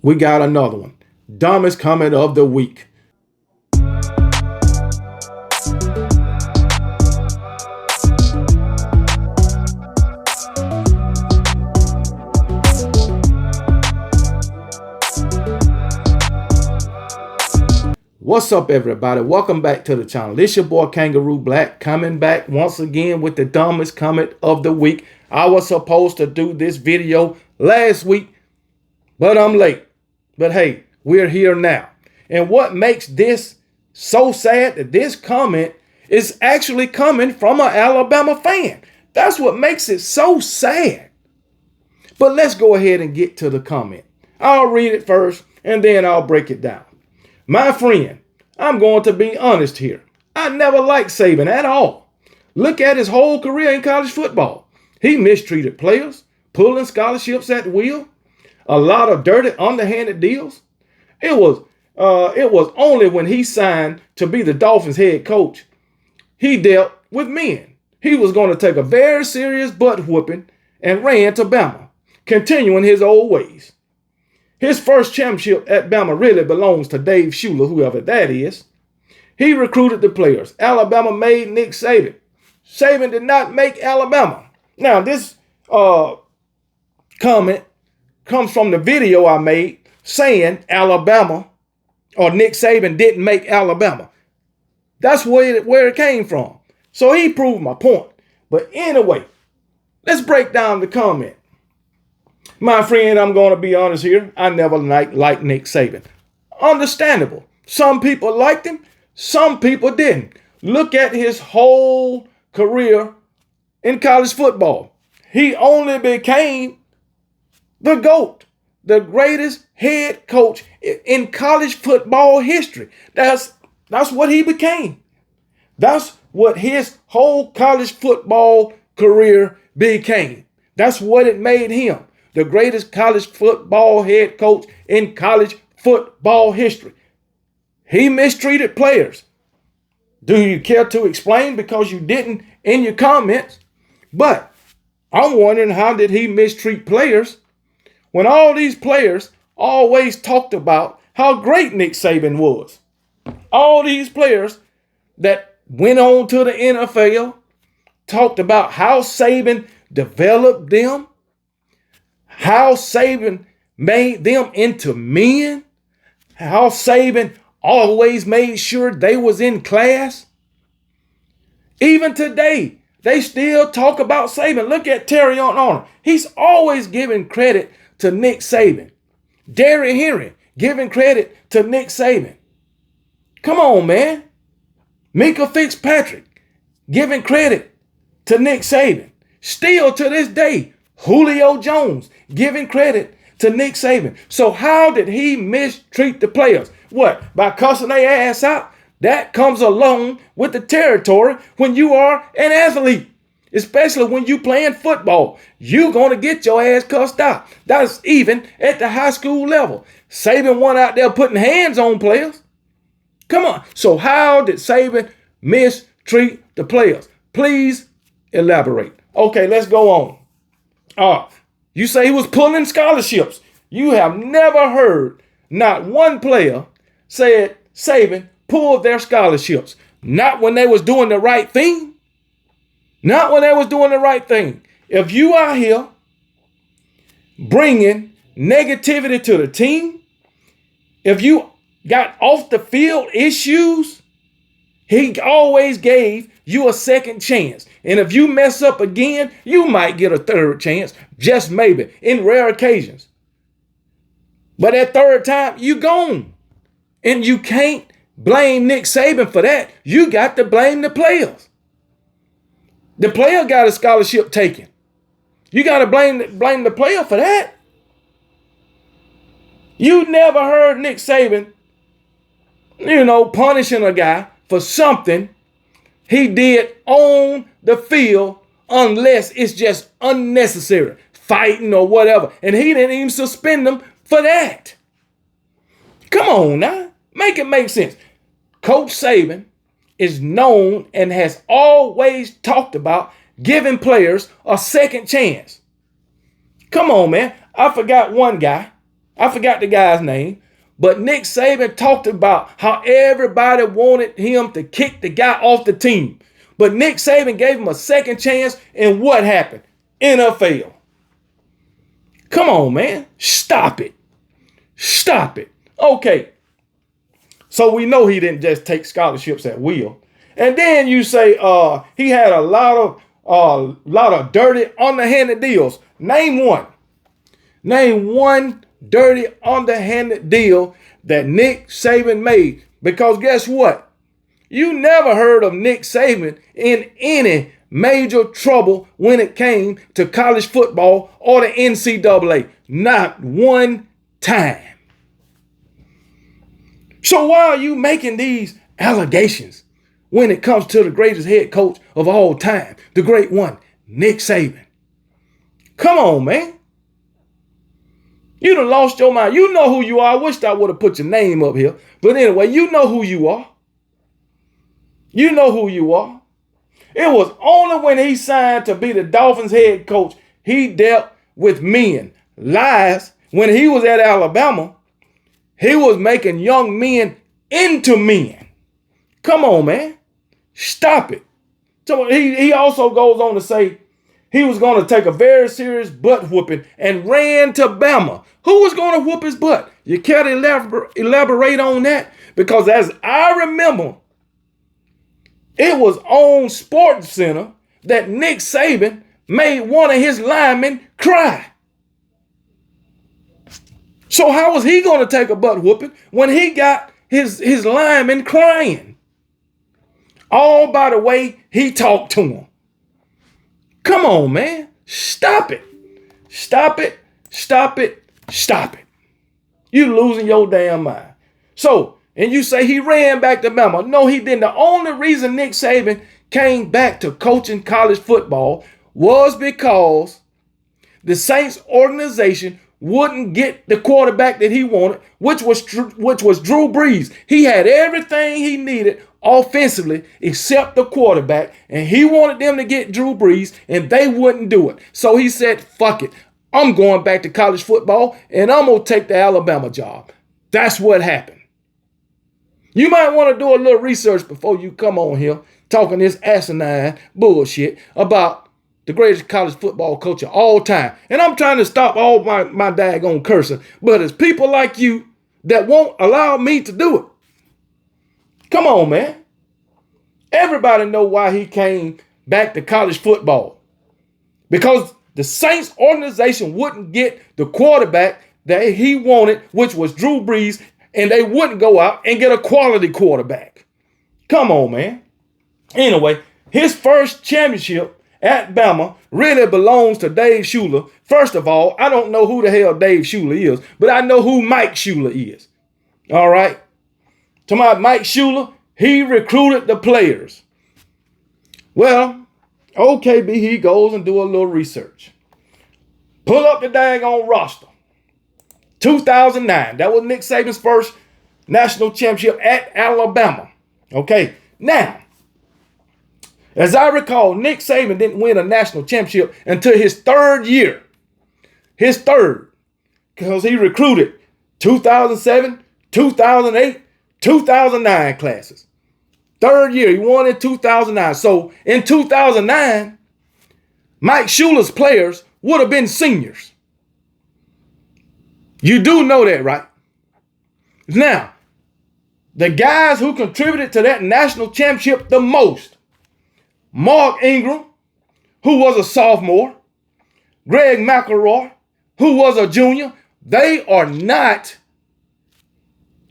We got another one. Dumbest comment of the week. What's up, everybody? Welcome back to the channel. This your boy Kangaroo Black, coming back once again with the dumbest comment of the week. I was supposed to do this video last week, but I'm late. But hey, we're here now. And what makes this so sad that this comment is actually coming from an Alabama fan. That's what makes it so sad. But let's go ahead and get to the comment. I'll read it first and then I'll break it down. My friend, I'm going to be honest here. I never liked Saban at all. Look at his whole career in college football. He mistreated players, pulling scholarships at will, a lot of dirty, underhanded deals. It was only when he signed to be the Dolphins head coach he dealt with men. He was going to take a very serious butt whooping and ran to Bama, continuing his old ways. His first championship at Bama really belongs to Dave Schuler, whoever that is. He recruited the players. Alabama made Nick Saban. Saban did not make Alabama. Now, this comment comes from the video I made saying Alabama or Nick Saban didn't make Alabama. That's where it came from. So he proved my point. But anyway, let's break down the comment. My friend, I'm going to be honest here. I never liked Nick Saban. Understandable. Some people liked him. Some people didn't. Look at his whole career in college football. He only became the GOAT, the greatest head coach in college football history. That's what he became. That's what his whole college football career became. That's what it made him. The greatest college football head coach in college football history. He mistreated players. Do you care to explain? Because you didn't in your comments. But I'm wondering, how did he mistreat players when all these players always talked about how great Nick Saban was? All these players that went on to the NFL talked about how Saban developed them, how Saban made them into men, how Saban always made sure they was in class. Even today, they still talk about Saban. Look at Terry Arnold. He's always giving credit to Nick Saban. Derrick Henry giving credit to Nick Saban. Come on, man. Mika Fitzpatrick giving credit to Nick Saban. Still to this day, Julio Jones giving credit to Nick Saban. So how did he mistreat the players? What? By cussing their ass out? That comes along with the territory when you are an athlete. Especially when you playing football. You're going to get your ass cussed out. That's even at the high school level. Saban went out there putting hands on players. Come on. So how did Saban mistreat the players? Please elaborate. Okay, let's go on. You say he was pulling scholarships. You have never heard not one player said Saban pulled their scholarships. Not when they was doing the right thing. Not when they was doing the right thing. If you are here bringing negativity to the team, if you got off the field issues, he always gave you a second chance. And if you mess up again, you might get a third chance, just maybe, in rare occasions. But that third time, you gone. And you can't blame Nick Saban for that. You got to blame the players. The player got a scholarship taken. You got to blame the player for that. You never heard Nick Saban, punishing a guy for something he did on the field, unless it's just unnecessary, fighting or whatever. And he didn't even suspend them for that. Come on now, make it make sense. Coach Saban is known and has always talked about giving players a second chance. Come on, man. I forgot one guy. I forgot the guy's name. But Nick Saban talked about how everybody wanted him to kick the guy off the team. But Nick Saban gave him a second chance, and what happened? NFL. Come on, man. Stop it. Stop it. Okay. So we know he didn't just take scholarships at will. And then you say he had a lot of dirty, underhanded deals. Name one. Name one dirty, underhanded deal that Nick Saban made. Because guess what? You never heard of Nick Saban in any major trouble when it came to college football or the NCAA. Not one time. So why are you making these allegations when it comes to the greatest head coach of all time, the great one, Nick Saban? Come on, man. You done lost your mind. You know who you are. I wish I would have put your name up here. But anyway, you know who you are. You know who you are. It was only when he signed to be the Dolphins head coach, he dealt with men, lies. When he was at Alabama, he was making young men into men. Come on, man. Stop it. So he also goes on to say he was going to take a very serious butt whooping and ran to Bama. Who was going to whoop his butt? You care to elaborate on that? Because as I remember, it was on Sports Center that Nick Saban made one of his linemen cry. So how was he going to take a butt whooping when he got his linemen crying? All by the way he talked to him. Come on, man. Stop it. Stop it. Stop it. Stop it. You losing your damn mind. So, and you say he ran back to Bama. No, he didn't. The only reason Nick Saban came back to coaching college football was because the Saints organization wouldn't get the quarterback that he wanted, which was Drew Brees. He had everything he needed offensively except the quarterback, and he wanted them to get Drew Brees, and they wouldn't do it. So he said, fuck it. I'm going back to college football, and I'm going to take the Alabama job. That's what happened. You might want to do a little research before you come on here talking this asinine bullshit about the greatest college football coach of all time. And I'm trying to stop all my daggone cursing, but it's people like you that won't allow me to do it. Come on, man. Everybody know why he came back to college football. Because the Saints organization wouldn't get the quarterback that he wanted, which was Drew Brees, and they wouldn't go out and get a quality quarterback. Come on, man. Anyway, his first championship at Bama really belongs to Dave Shula. First of all, I don't know who the hell Dave Shula is, but I know who Mike Shula is. All right? To my Mike Shula, he recruited the players. Well, OKB, he goes and do a little research. Pull up the daggone roster. 2009, that was Nick Saban's first national championship at Alabama. Okay, now, as I recall, Nick Saban didn't win a national championship until his third year. His third, because he recruited 2007, 2008, 2009 classes. Third year, he won in 2009. So in 2009, Mike Shula's players would have been seniors. You do know that, right? Now, the guys who contributed to that national championship the most, Mark Ingram, who was a sophomore, Greg McElroy, who was a junior, they are not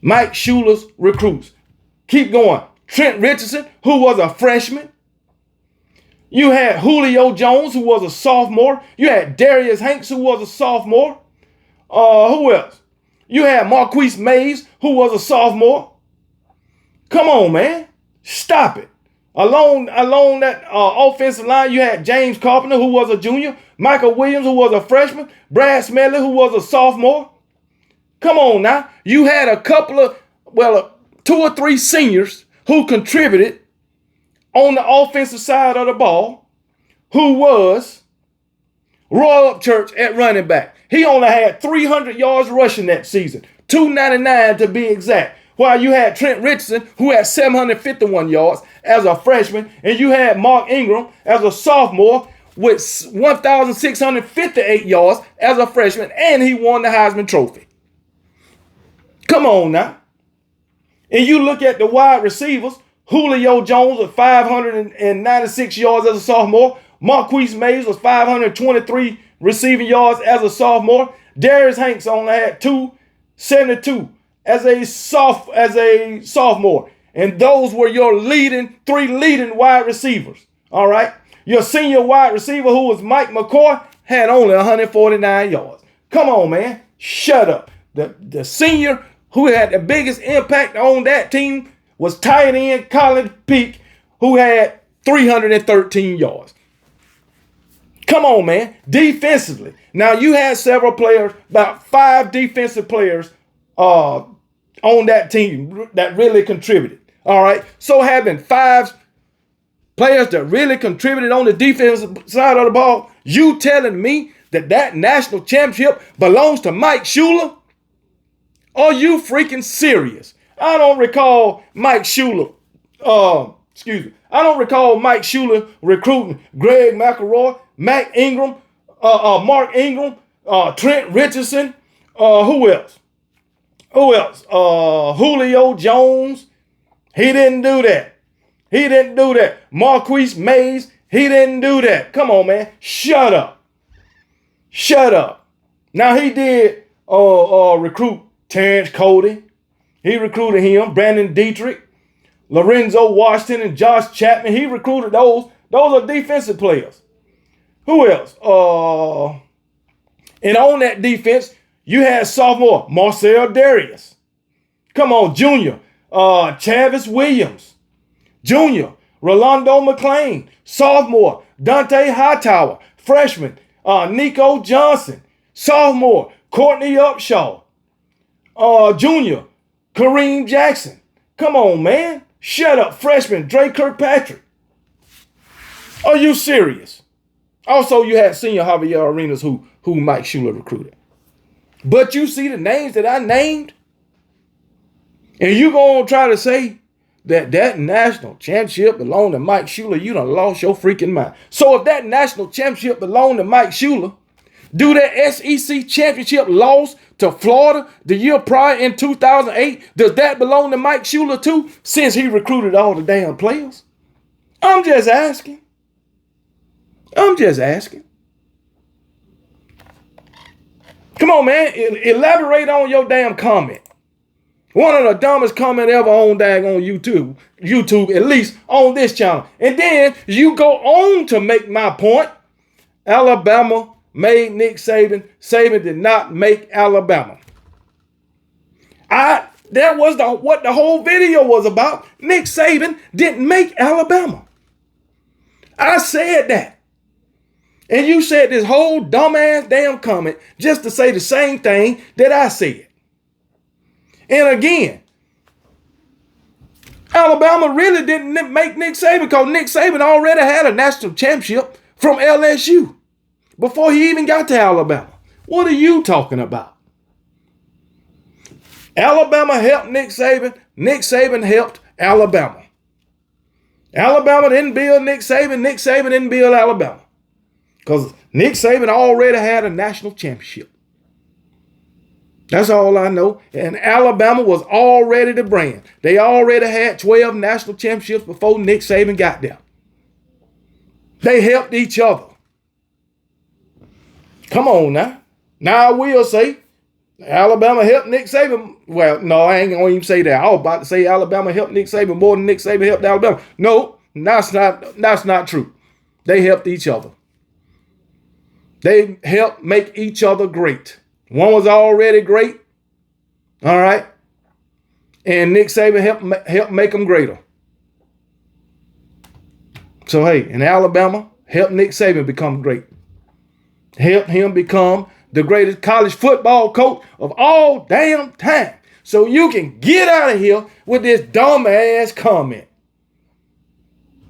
Mike Shula's recruits. Keep going. Trent Richardson, who was a freshman. You had Julio Jones, who was a sophomore. You had Darius Hanks, who was a sophomore. Who else? You had Marquise Mays, who was a sophomore. Come on, man. Stop it. Along that offensive line, you had James Carpenter, who was a junior. Michael Williams, who was a freshman. Brad Smedley, who was a sophomore. Come on now. You had a couple of, two or three seniors who contributed on the offensive side of the ball, who was Roy Upchurch at running back. He only had 300 yards rushing that season, 299 to be exact. While you had Trent Richardson, who had 751 yards as a freshman, and you had Mark Ingram as a sophomore with 1,658 yards as a freshman, and he won the Heisman Trophy. Come on now. And you look at the wide receivers, Julio Jones with 596 yards as a sophomore. Marquise Mays was 523 receiving yards as a sophomore. Darius Hanks only had 272 as a sophomore. And those were your three leading wide receivers. All right. Your senior wide receiver, who was Mike McCoy, had only 149 yards. Come on, man. Shut up. The senior who had the biggest impact on that team was tight end Colin Peak, who had 313 yards. Come on, man. Defensively. Now, you had several players, about 5 defensive players on that team that really contributed. All right. So having 5 players that really contributed on the defensive side of the ball, you telling me that national championship belongs to Mike Schuler? Are you freaking serious? I don't recall Mike Schuler. I don't recall Mike Schuler recruiting Greg McElroy, Mac Ingram, Mark Ingram, Trent Richardson. Who else? Julio Jones. He didn't do that. Marquise Mays. He didn't do that. Come on, man. Shut up. Now he did recruit Terrence Cody. He recruited him. Brandon Dietrich, Lorenzo Washington, and Josh Chapman. He recruited those. Those are defensive players. Who else? And on that defense, you had sophomore Marcel Darius. Come on, junior. Chavis Williams. Junior. Rolando McClain. Sophomore. Dante Hightower. Freshman. Nico Johnson. Sophomore. Courtney Upshaw. Junior. Kareem Jackson. Come on, man. Shut up. Freshman. Drake Kirkpatrick. Are you serious? Also, you had senior Javier Arenas who Mike Schuler recruited. But you see the names that I named? And you going to try to say that national championship belonged to Mike Schuler? You done lost your freaking mind. So if that national championship belonged to Mike Schuler, do that SEC championship loss to Florida the year prior in 2008, does that belong to Mike Schuler too, since he recruited all the damn players? I'm just asking. Come on, man. Elaborate on your damn comment. One of the dumbest comment ever on YouTube, at least on this channel. And then you go on to make my point. Alabama made Nick Saban. Saban did not make Alabama. That was what the whole video was about. Nick Saban didn't make Alabama. I said that. And you said this whole dumbass damn comment just to say the same thing that I said. And again, Alabama really didn't make Nick Saban because Nick Saban already had a national championship from LSU before he even got to Alabama. What are you talking about? Alabama helped Nick Saban. Nick Saban helped Alabama. Alabama didn't build Nick Saban. Nick Saban didn't build Alabama. Because Nick Saban already had a national championship. That's all I know. And Alabama was already the brand. They already had 12 national championships before Nick Saban got there. They helped each other. Come on now. Now I will say Alabama helped Nick Saban. Well, no, I ain't going to even say that. I was about to say Alabama helped Nick Saban more than Nick Saban helped Alabama. No, that's not true. They helped each other. They helped make each other great. One was already great. All right. And Nick Saban helped make them greater. So, hey, in Alabama, helped Nick Saban become great. Helped him become the greatest college football coach of all damn time. So you can get out of here with this dumbass comment.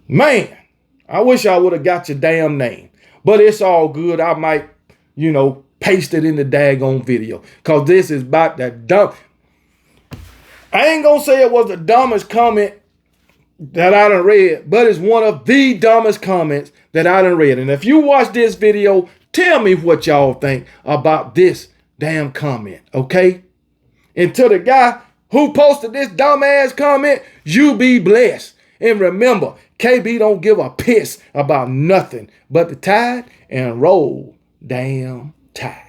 Man, I wish I would have got your damn name. But it's all good. I might, paste it in the daggone video. Because this is about the dumb. I ain't going to say it was the dumbest comment that I done read, but it's one of the dumbest comments that I done read. And if you watch this video, tell me what y'all think about this damn comment, okay? And to the guy who posted this dumbass comment, you be blessed. And remember, KB don't give a piss about nothing but the Tide and Roll damn Tide.